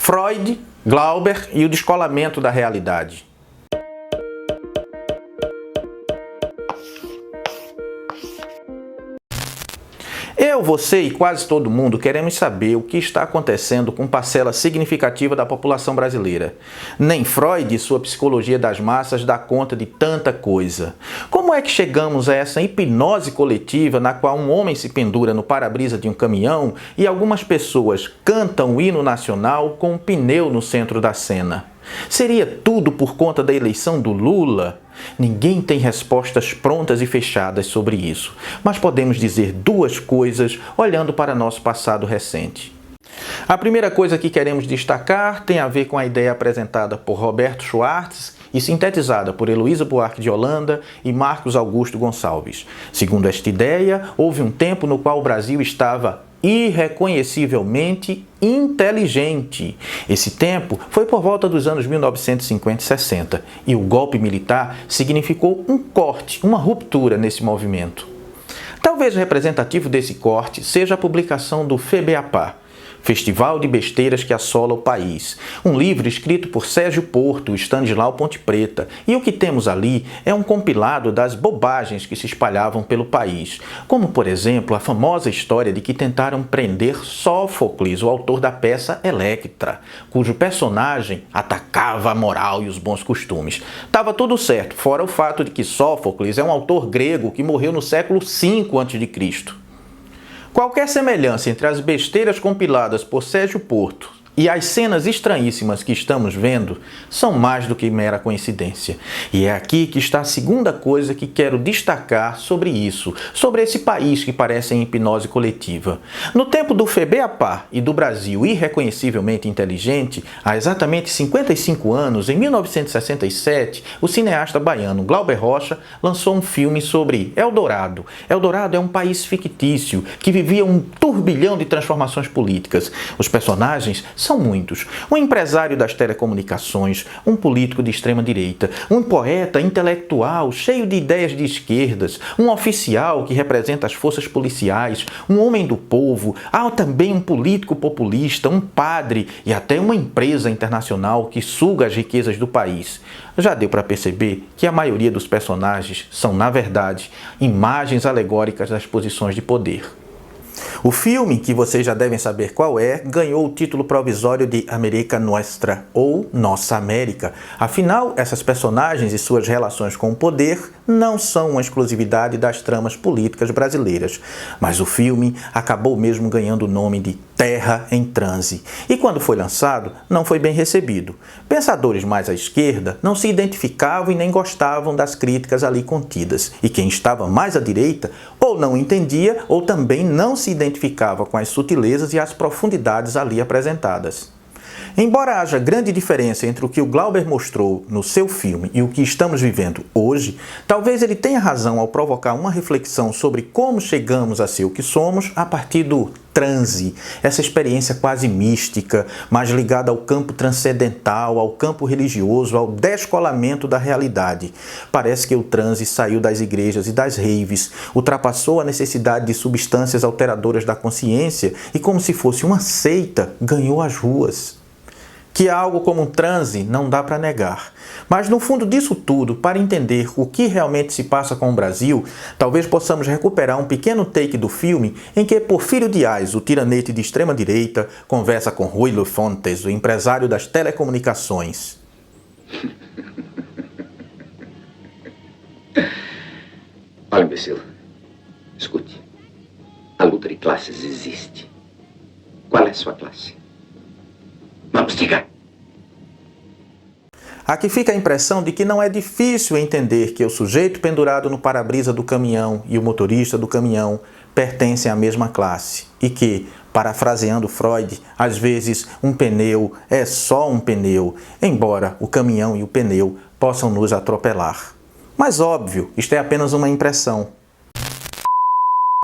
Freud, Glauber e o descolamento da realidade. Eu, você e quase todo mundo queremos saber o que está acontecendo com parcela significativa da população brasileira. Nem Freud e sua psicologia das massas dá conta de tanta coisa. Como é que chegamos a essa hipnose coletiva na qual um homem se pendura no para-brisa de um caminhão e algumas pessoas cantam o hino nacional com um pneu no centro da cena? Seria tudo por conta da eleição do Lula? Ninguém tem respostas prontas e fechadas sobre isso, mas podemos dizer duas coisas olhando para nosso passado recente. A primeira coisa que queremos destacar tem a ver com a ideia apresentada por Roberto Schwartz e sintetizada por Heloísa Buarque de Holanda e Marcos Augusto Gonçalves. Segundo esta ideia, houve um tempo no qual o Brasil estava irreconhecivelmente inteligente. Esse tempo foi por volta dos anos 1950 e 60, e o golpe militar significou um corte, uma ruptura nesse movimento. Talvez representativo desse corte seja a publicação do FEBEAPA, Festival de Besteiras que Assola o País, um livro escrito por Sérgio Porto e Stanislau Ponte Preta, e o que temos ali é um compilado das bobagens que se espalhavam pelo país, como, por exemplo, a famosa história de que tentaram prender Sófocles, o autor da peça Electra, cujo personagem atacava a moral e os bons costumes. Tava tudo certo, fora o fato de que Sófocles é um autor grego que morreu no século V a.C. Qualquer semelhança entre as besteiras compiladas por Sérgio Porto e as cenas estranhíssimas que estamos vendo são mais do que mera coincidência. E é aqui que está a segunda coisa que quero destacar sobre isso, sobre esse país que parece em hipnose coletiva. No tempo do FEBEAPA e do Brasil irreconhecivelmente inteligente, há exatamente 55 anos, em 1967, o cineasta baiano Glauber Rocha lançou um filme sobre Eldorado. Eldorado é um país fictício que vivia um turbilhão de transformações políticas. Os personagens são muitos. Um empresário das telecomunicações, um político de extrema-direita, um poeta intelectual cheio de ideias de esquerdas, um oficial que representa as forças policiais, um homem do povo, há também um político populista, um padre e até uma empresa internacional que suga as riquezas do país. Já deu para perceber que a maioria dos personagens são, na verdade, imagens alegóricas das posições de poder. O filme, que vocês já devem saber qual é, ganhou o título provisório de América Nuestra, ou Nossa América. Afinal, essas personagens e suas relações com o poder não são uma exclusividade das tramas políticas brasileiras. Mas o filme acabou mesmo ganhando o nome de Terra em Transe. E quando foi lançado, não foi bem recebido. Pensadores mais à esquerda não se identificavam e nem gostavam das críticas ali contidas. E quem estava mais à direita ou não entendia ou também não se identificava com as sutilezas e as profundidades ali apresentadas. Embora haja grande diferença entre o que o Glauber mostrou no seu filme e o que estamos vivendo hoje, talvez ele tenha razão ao provocar uma reflexão sobre como chegamos a ser o que somos a partir do transe, essa experiência quase mística, mais ligada ao campo transcendental, ao campo religioso, ao descolamento da realidade. Parece que o transe saiu das igrejas e das raves, ultrapassou a necessidade de substâncias alteradoras da consciência e, como se fosse uma seita, ganhou as ruas. Que algo como um transe não dá para negar. Mas no fundo disso tudo, para entender o que realmente se passa com o Brasil, talvez possamos recuperar um pequeno take do filme em que Porfírio Dias, o tiranete de extrema-direita, conversa com Rui Fontes, o empresário das telecomunicações. Olha, imbecil, escute. A luta de classes existe. Qual é a sua classe? Vamos, diga. Aqui fica a impressão de que não é difícil entender que o sujeito pendurado no para-brisa do caminhão e o motorista do caminhão pertencem à mesma classe e que, parafraseando Freud, às vezes um pneu é só um pneu, embora o caminhão e o pneu possam nos atropelar. Mas óbvio, isto é apenas uma impressão.